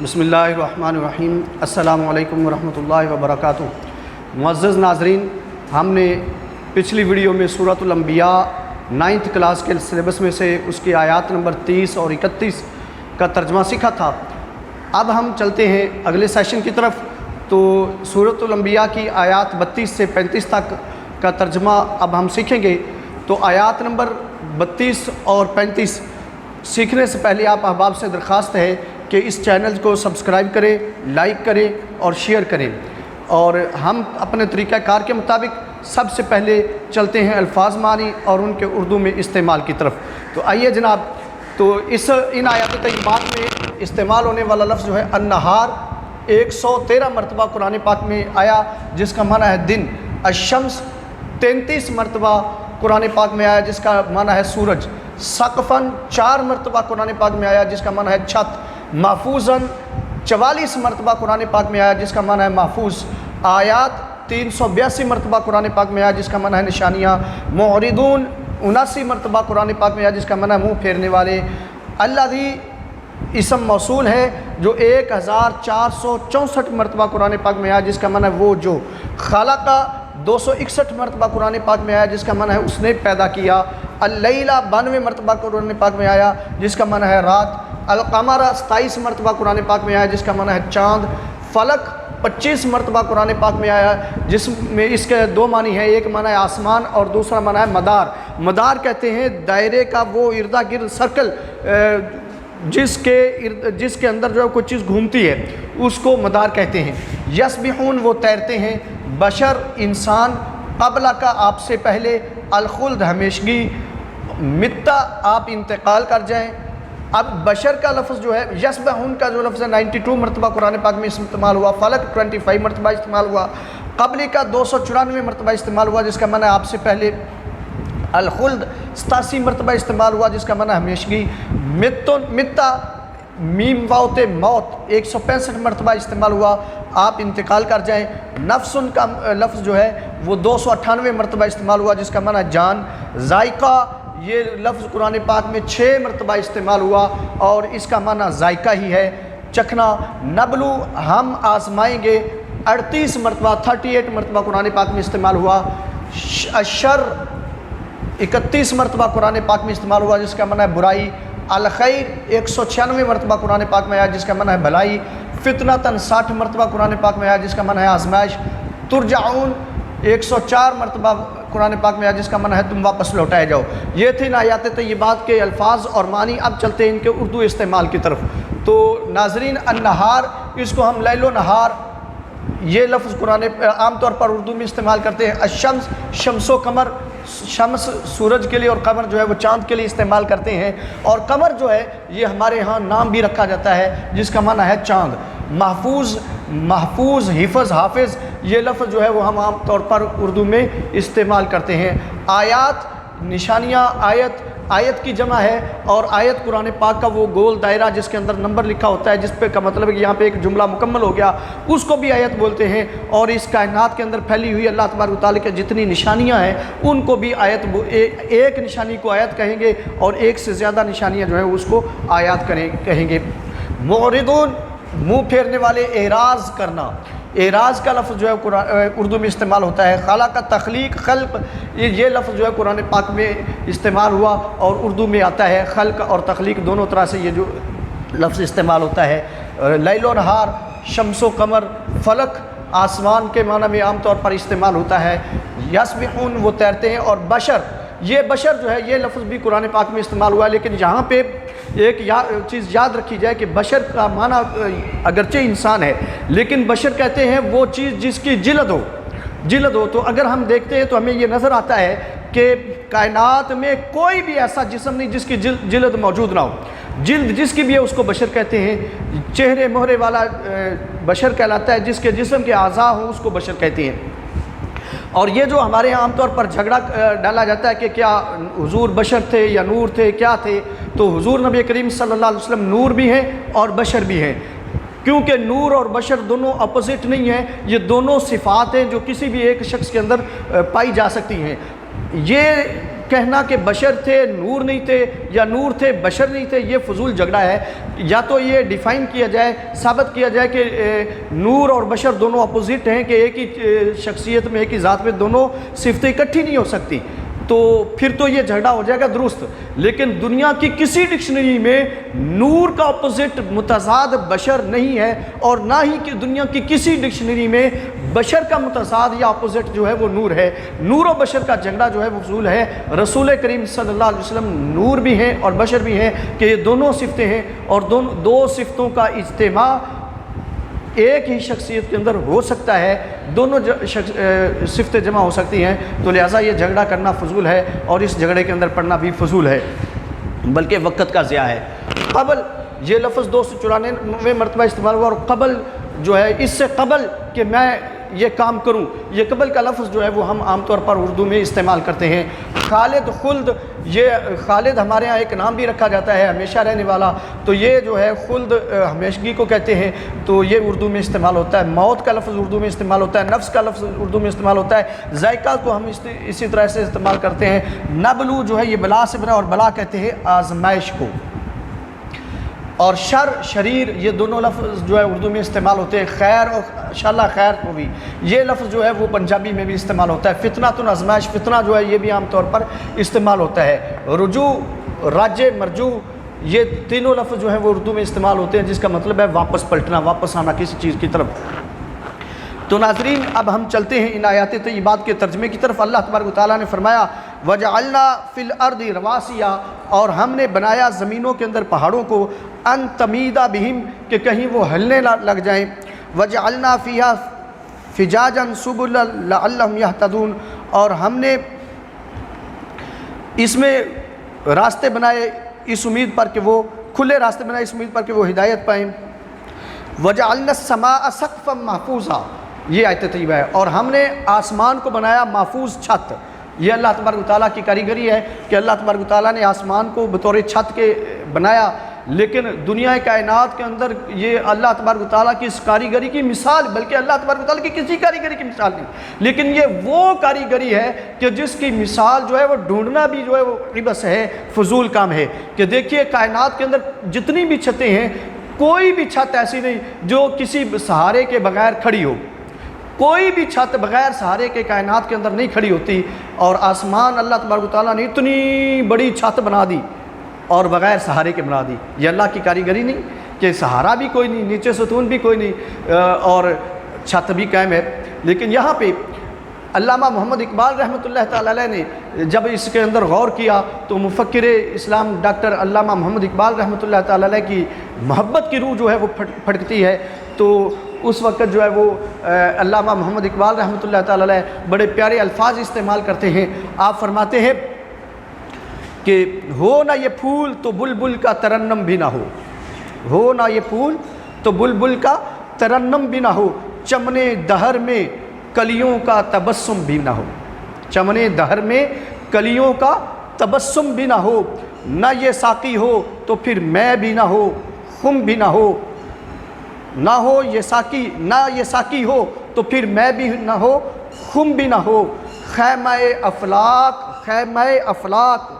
بسم اللہ الرحمن الرحیم۔ السلام علیکم ورحمۃ اللہ وبرکاتہ۔ معزز ناظرین، ہم نے پچھلی ویڈیو میں سورۃ الانبیاء 9th کلاس کے سلیبس میں سے اس کی آیات نمبر 30 اور 31 کا ترجمہ سیکھا تھا۔ اب ہم چلتے ہیں اگلے سیشن کی طرف۔ تو سورۃ الانبیاء کی آیات 32 سے 35 تک کا ترجمہ اب ہم سیکھیں گے۔ تو آیات نمبر 32 اور 35 سیکھنے سے پہلے آپ احباب سے درخواست ہے کہ اس چینل کو سبسکرائب کریں، لائک کریں اور شیئر کریں، اور ہم اپنے طریقہ کار کے مطابق سب سے پہلے چلتے ہیں الفاظ معنی اور ان کے اردو میں استعمال کی طرف۔ تو آئیے جناب، تو ان آیات طیبات میں استعمال ہونے والا لفظ جو ہے النہار 113 مرتبہ قرآن پاک میں آیا، جس کا معنی ہے دن۔ الشمس 33 مرتبہ قرآن پاک میں آیا، جس کا معنی ہے سورج۔ سقفاً 4 مرتبہ قرآن پاک میں آیا، جس کا معنی ہے چھت۔ محفوظاً 44 مرتبہ قرآن پاک میں آیا، جس کا معنی ہے محفوظ۔ آیات 382 مرتبہ قرآن پاک میں آیا، جس کا معنی ہے نشانیاں۔ معرضون 79 مرتبہ قرآن پاک میں آیا، جس کا معنی ہے منہ پھیرنے والے۔ الذی اسم موصول ہے جو 1464 مرتبہ قرآن پاک میں آیا، جس کا معنی ہے وہ جو۔ خلق 261 مرتبہ قرآن پاک میں آیا، جس کا معنی ہے اس نے پیدا کیا۔ اللیل 92 مرتبہ قرآن پاک میں آیا، جس کا معنی ہے رات۔ القمر 27 مرتبہ قرآن پاک میں آیا، جس کا معنی ہے چاند۔ فلک 25 مرتبہ قرآن پاک میں آیا، جس میں اس کے دو معنی ہیں، ایک معنی ہے آسمان اور دوسرا معنی ہے مدار۔ مدار کہتے ہیں دائرے کا وہ اردا گرد سرکل جس کے اندر جو ہے کوئی چیز گھومتی ہے، اس کو مدار کہتے ہیں۔ یسبحون وہ تیرتے ہیں۔ بشر انسان، قبل کا آپ سے پہلے، الخلد ہمیشگی، متا آپ انتقال کر جائیں۔ اب بشر کا لفظ جو ہے، یسبحون کا جو لفظ ہے 92 مرتبہ قرآن پاک میں استعمال ہوا۔ فلک 25 مرتبہ استعمال ہوا۔ قبل کا 294 مرتبہ استعمال ہوا، جس کا معنی ہے آپ سے پہلے۔ الخلد 87 مرتبہ استعمال ہوا، جس کا معنی ہے ہمیشگی۔ متا میم واؤ موت 165 مرتبہ استعمال ہوا، آپ انتقال کر جائیں۔ نفسن کا لفظ جو ہے وہ 298 مرتبہ استعمال ہوا، جس کا معنی ہے جان۔ ذائقہ یہ لفظ قرآن پاک میں 6 مرتبہ استعمال ہوا اور اس کا معنی ذائقہ ہی ہے، چکھنا۔ نبلو ہم آزمائیں گے 38 مرتبہ 38 مرتبہ قرآن پاک میں استعمال ہوا۔ الشر 31 مرتبہ قرآن پاک میں استعمال ہوا، جس کا معنی ہے برائی۔ الخیر 196 مرتبہ قرآن پاک میں آیا، جس کا معنی ہے بھلائی۔ فتنۃً 60 مرتبہ قرآن پاک میں آیا، جس کا معنی ہے آزمائش۔ ترجعون 104 مرتبہ قرآن پاک میں آیا، جس کا معنی ہے تم واپس لوٹائے جاؤ۔ یہ تھے آیات طیبات کے الفاظ اور معنی۔ اب چلتے ہیں ان کے اردو استعمال کی طرف۔ تو ناظرین، النہار اس کو ہم لیل و نہار یہ لفظ قرآن عام طور پر اردو میں استعمال کرتے ہیں۔ الشمس شمس و قمر، شمس سورج کے لیے اور قمر جو ہے وہ چاند کے لیے استعمال کرتے ہیں، اور قمر جو ہے یہ ہمارے ہاں نام بھی رکھا جاتا ہے، جس کا معنی ہے چاند۔ محفوظ حفظ حافظ یہ لفظ جو ہے وہ ہم عام طور پر اردو میں استعمال کرتے ہیں۔ آیات نشانیاں، آیت کی جمع ہے، اور آیت قرآن پاک کا وہ گول دائرہ جس کے اندر نمبر لکھا ہوتا ہے، جس پہ کا مطلب ہے کہ یہاں پہ ایک جملہ مکمل ہو گیا، اس کو بھی آیت بولتے ہیں۔ اور اس کائنات کے اندر پھیلی ہوئی اللہ تبارک و تعالیٰ کے جتنی نشانیاں ہیں ان کو بھی آیت، ایک نشانی کو آیت کہیں گے اور ایک سے زیادہ نشانیاں جو ہیں اس کو آیات کہیں گے۔ معرضون منہ پھیرنے والے، اعراض کرنا۔ اعراض کا لفظ جو ہے اردو میں استعمال ہوتا ہے۔ خلق کا تخلیق، خلق یہ لفظ جو ہے قرآن پاک میں استعمال ہوا اور اردو میں آتا ہے۔ خلق اور تخلیق دونوں طرح سے یہ جو لفظ استعمال ہوتا ہے۔ لیل و نہار، شمس و قمر، فلک آسمان کے معنی میں عام طور پر استعمال ہوتا ہے۔ یسبحون وہ تیرتے ہیں۔ اور بشر، یہ بشر جو ہے یہ لفظ بھی قرآن پاک میں استعمال ہوا ہے، لیکن یہاں پہ ایک چیز یاد رکھی جائے کہ بشر کا معنی اگرچہ انسان ہے، لیکن بشر کہتے ہیں وہ چیز جس کی جلد ہو۔ تو اگر ہم دیکھتے ہیں تو ہمیں یہ نظر آتا ہے کہ کائنات میں کوئی بھی ایسا جسم نہیں جس کی جلد موجود نہ ہو۔ جلد جس کی بھی ہے اس کو بشر کہتے ہیں۔ چہرے مہرے والا بشر کہلاتا ہے، جس کے جسم کے اعضاء ہوں اس کو بشر کہتے ہیں۔ اور یہ جو ہمارے یہاں عام طور پر جھگڑا ڈالا جاتا ہے کہ کیا حضور بشر تھے یا نور تھے، کیا تھے، تو حضور نبی کریم صلی اللہ علیہ وسلم نور بھی ہیں اور بشر بھی ہیں، کیونکہ نور اور بشر دونوں اپوزٹ نہیں ہیں، یہ دونوں صفات ہیں جو کسی بھی ایک شخص کے اندر پائی جا سکتی ہیں۔ یہ کہنا کہ بشر تھے نور نہیں تھے یا نور تھے بشر نہیں تھے، یہ فضول جھگڑا ہے۔ یا تو یہ ڈیفائن کیا جائے، ثابت کیا جائے کہ نور اور بشر دونوں اپوزٹ ہیں، کہ ایک ہی شخصیت میں ایک ہی ذات میں دونوں صفتیں اکٹھی نہیں ہو سکتی، تو پھر تو یہ جھگڑا ہو جائے گا درست۔ لیکن دنیا کی کسی ڈکشنری میں نور کا اپوزٹ متضاد بشر نہیں ہے، اور نہ ہی کہ دنیا کی کسی ڈکشنری میں بشر کا متضاد یا اپوزٹ جو ہے وہ نور ہے۔ نور و بشر کا جھگڑا جو ہے وہ فضول ہے۔ رسول کریم صلی اللہ علیہ وسلم نور بھی ہیں اور بشر بھی ہیں، کہ یہ دونوں صفتیں ہیں، اور دو صفتوں کا اجتماع ایک ہی شخصیت کے اندر ہو سکتا ہے، دونوں صفتیں جمع ہو سکتی ہیں، تو لہٰذا یہ جھگڑا کرنا فضول ہے، اور اس جھگڑے کے اندر پڑنا بھی فضول ہے، بلکہ وقت کا ضیاع ہے۔ قبل یہ لفظ 294 مرتبہ استعمال ہوا، اور قبل جو ہے اس سے قبل کہ میں یہ کام کروں، یہ قبل کا لفظ جو ہے وہ ہم عام طور پر اردو میں استعمال کرتے ہیں۔ خالد خلد، یہ خالد ہمارے ہاں ایک نام بھی رکھا جاتا ہے ہمیشہ رہنے والا، تو یہ جو ہے خلد ہمیشگی کو کہتے ہیں، تو یہ اردو میں استعمال ہوتا ہے۔ موت کا لفظ اردو میں استعمال ہوتا ہے، نفس کا لفظ اردو میں استعمال ہوتا ہے، ذائقہ کو ہم اسی طرح سے استعمال کرتے ہیں۔ نبلو جو ہے یہ بلا سے بنا، اور بلا کہتے ہیں آزمائش کو، اور شر شریر یہ دونوں لفظ جو ہے اردو میں استعمال ہوتے ہیں۔ خیر اور انشاءاللہ خیر کو بھی یہ لفظ جو ہے وہ پنجابی میں بھی استعمال ہوتا ہے۔ فتنہ آزمائش، فتنہ جو ہے یہ بھی عام طور پر استعمال ہوتا ہے۔ رجوع، راجع، مرجوع، یہ تینوں لفظ جو ہے وہ اردو میں استعمال ہوتے ہیں، جس کا مطلب ہے واپس پلٹنا، واپس آنا کسی چیز کی طرف۔ تو ناظرین اب ہم چلتے ہیں ان آیات طیبات کے ترجمے کی طرف۔ اللہ تبارک و تعالیٰ نے فرمایا وَجَعَلْنَا فِي الْأَرْضِ رَوَاسِيَ، اور ہم نے بنایا زمینوں کے اندر پہاڑوں کو، ان تمیدہ بہم، کہ کہیں وہ ہلنے لگ جائیں، وَجَعَلْنَا فِيهَا فِجَاجًا سُبُلًا لَعَلَّهُمْ يَهْتَدُونَ، اور ہم نے اس میں راستے بنائے اس امید پر کہ وہ کھلے راستے بنائے اس امید پر کہ وہ ہدایت پائیں۔ وَجَعَلْنَا السَّمَاءَ سَقْفًا مَحْفُوظًا، یہ آیت طیبہ ہے، اور ہم نے آسمان کو بنایا محفوظ چھت۔ یہ اللہ تبارک و تعالیٰ کی کاریگری ہے کہ اللہ تبارک و تعالیٰ نے آسمان کو بطور چھت کے بنایا، لیکن دنیا کائنات کے اندر یہ اللہ تبارک و تعالیٰ کی اس کاریگری کی مثال، بلکہ اللہ تبارک و تعالیٰ کی کسی کاریگری کی مثال نہیں، لیکن یہ وہ کاریگری ہے کہ جس کی مثال جو ہے وہ ڈھونڈنا بھی جو ہے وہ عبث ہے، فضول کام ہے۔ کہ دیکھیے کائنات کے اندر جتنی بھی چھتیں ہیں، کوئی بھی چھت ایسی نہیں جو کسی سہارے کے بغیر کھڑی ہو، کوئی بھی چھت بغیر سہارے کے کائنات کے اندر نہیں کھڑی ہوتی، اور آسمان اللہ تبارک و تعالیٰ نے اتنی بڑی چھت بنا دی اور بغیر سہارے کے بنا دی۔ یہ اللہ کی کاریگری نہیں کہ سہارا بھی کوئی نہیں، نیچے ستون بھی کوئی نہیں، اور چھت بھی قائم ہے۔ لیکن یہاں پہ علامہ محمد اقبال رحمۃ اللہ تعالیٰ علیہ نے جب اس کے اندر غور کیا تو مفکر اسلام ڈاکٹر علامہ محمد اقبال رحمۃ اللہ تعالیٰ علیہ کی محبت کی روح جو ہے وہ پھٹکتی ہے۔ تو اس وقت جو ہے وہ علامہ محمد اقبال رحمۃ اللہ تعالیٰ علیہ بڑے پیارے الفاظ استعمال کرتے ہیں۔ آپ فرماتے ہیں کہ ہو نہ یہ پھول تو بلبل کا ترنم بھی نہ ہو نہ یہ پھول تو بلبل کا ترنم بھی نہ ہو، چمن دہر میں کلیوں کا تبسم بھی نہ ہو، چمن دہر میں کلیوں کا تبسم بھی نہ ہو، نہ یہ ساقی ہو تو پھر میں بھی نہ ہو، خم بھی نہ ہو، نہ ہو یہ ساقی ہو تو پھر میں بھی نہ ہو، خم بھی نہ ہو، خیمہ افلاک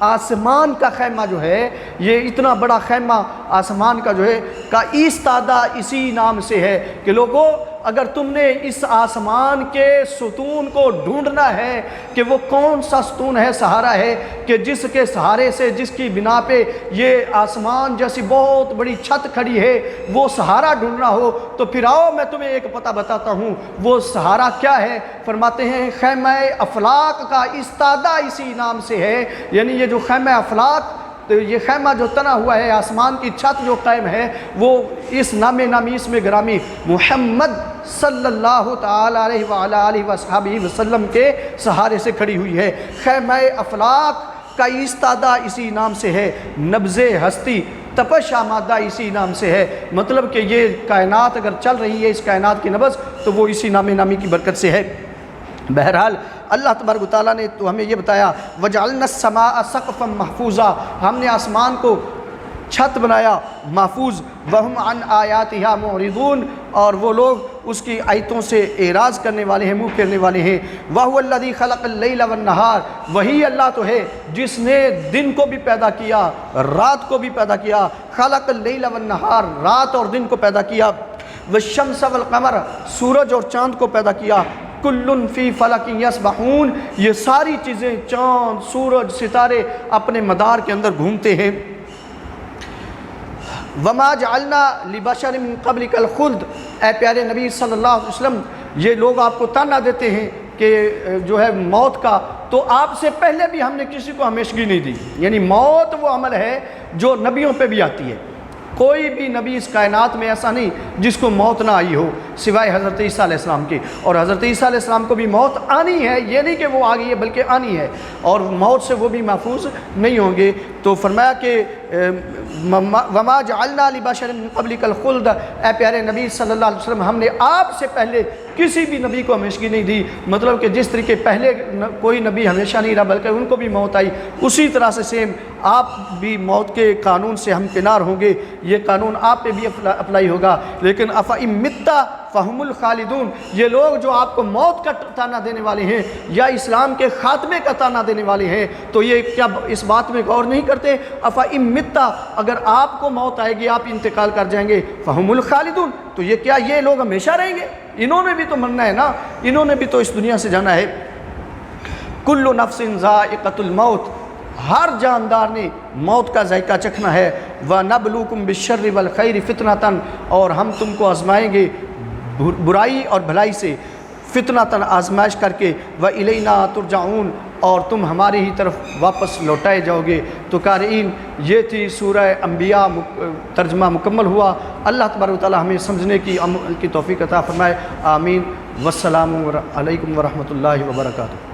آسمان کا خیمہ جو ہے، یہ اتنا بڑا خیمہ آسمان کا جو ہے کا ایستادہ اسی نام سے ہے کہ لوگوں اگر تم نے اس آسمان کے ستون کو ڈھونڈنا ہے کہ وہ کون سا ستون ہے، سہارا ہے کہ جس کے سہارے سے، جس کی بنا پہ یہ آسمان جیسی بہت بڑی چھت کھڑی ہے، وہ سہارا ڈھونڈنا ہو تو پھر آؤ میں تمہیں ایک پتہ بتاتا ہوں وہ سہارا کیا ہے۔ فرماتے ہیں خیمہ افلاک کا استادہ اسی نام سے ہے، یعنی یہ جو خیمہ افلاک، تو یہ خیمہ جو تنا ہوا ہے، آسمان کی چھت جو قائم ہے، وہ اس نام نامی اس میں گرامی محمد صلی اللہ تعالیٰ علیہ وآلہ وصحبہ وسلم کے سہارے سے کھڑی ہوئی ہے۔ خیمہ افلاک کا ایستادہ اسی نام سے ہے، نبض ہستی تپش آمادہ اسی نام سے ہے، مطلب کہ یہ کائنات اگر چل رہی ہے، اس کائنات کی نبض تو وہ اسی نام نامی کی برکت سے ہے۔ بہرحال اللہ تبارک و تعالیٰ نے تو ہمیں یہ بتایا وَجَعَلْنَا السَّمَاءَ سَقْفًا مَحْفُوظًا، ہم نے آسمان کو چھت بنایا محفوظ، وہم عن آیاتہا معرضون، اور وہ لوگ اس کی آیتوں سے اعراض کرنے والے ہیں، منہ پھیرنے والے ہیں۔ وَهُوَ الَّذِي خَلَقَ اللَّيْلَ وَالنَّهَارَ، وہی اللہ تو ہے جس نے دن کو بھی پیدا کیا، رات کو بھی پیدا کیا۔ خَلَقَ اللَّيْلَ وَالنَّهَارَ، رات اور دن کو پیدا کیا۔ وَالشَّمْسَ وَالْقَمَرَ، سورج اور چاند کو پیدا کیا۔ کُلٌّ فِي فَلَكٍ يَسْبَحُونَ، یہ ساری چیزیں، چاند، سورج، ستارے اپنے مدار کے اندر گھومتے ہیں۔ وَمَا جَعَلْنَا لِبَشَرٍ مِّن قَبْلِكَ الْخُلْدَ، اے پیارے نبی صلی اللہ علیہ وسلم، یہ لوگ آپ کو تانا دیتے ہیں کہ جو ہے موت کا، تو آپ سے پہلے بھی ہم نے کسی کو ہمیشگی نہیں دی۔ یعنی موت وہ عمل ہے جو نبیوں پہ بھی آتی ہے، کوئی بھی نبی اس کائنات میں ایسا نہیں جس کو موت نہ آئی ہو سوائے حضرت عیسیٰ علیہ السلام کی، اور حضرت عیسیٰ علیہ السلام کو بھی موت آنی ہے، یہ نہیں کہ وہ آ گئی ہے بلکہ آنی ہے، اور موت سے وہ بھی محفوظ نہیں ہوں گے۔ تو فرمایا کہ وَمَا جَعَلْنَا لِبَشَرٍ مِّن قَبْلِكَ الْخُلْدَ، اے پیارے نبی صلی اللہ علیہ وسلم، ہم نے آپ سے پہلے کسی بھی نبی کو ہمیشگی نہیں دی۔ مطلب کہ جس طریقے پہلے کوئی نبی ہمیشہ نہیں رہا بلکہ ان کو بھی موت آئی، اسی طرح سے سیم آپ بھی موت کے قانون سے ہمکنار ہوں گے، یہ قانون آپ پہ بھی اپلائی ہوگا۔ لیکن أَفَإِن مِتَّ فَهُمُ الْخَالِدُونَ، یہ لوگ جو آپ کو موت کا تانا دینے والے ہیں یا اسلام کے خاتمے کا تانا دینے والے ہیں، تو یہ کیا اس بات میں غور نہیں کرتے؟ أَفَإِن مِتَّ، اگر آپ کو موت آئے گی، آپ انتقال کر جائیں گے، فَهُمُ الْخَالِدُونَ، تو یہ کیا یہ لوگ ہمیشہ رہیں گے؟ انہوں نے بھی تو مرنا ہے نا، انہوں نے بھی تو اس دنیا سے جانا ہے۔ كُلُّ نَفْسٍ ذَائِقَةُ الْمَوْتِ، ہر جاندار نے موت کا ذائقہ چکھنا ہے۔ وَنَبْلُوكُمْ بِالشَّرِّ وَالْخَيْرِ فِتْنَةً، اور ہم تم کو آزمائیں گے برائی اور بھلائی سے، فتنةً آزمائش کر کے، وَإِلَيْنَا تُرْجَعُونَ، اور تم ہماری ہی طرف واپس لوٹائے جاؤ گے۔ تو قارئین، یہ تھی سورہ انبیاء، ترجمہ مکمل ہوا۔ اللہ تبارک و تعالی ہمیں سمجھنے کی توفیق عطا فرمائے، آمین۔ والسلام علیکم ورحمۃ اللہ وبرکاتہ۔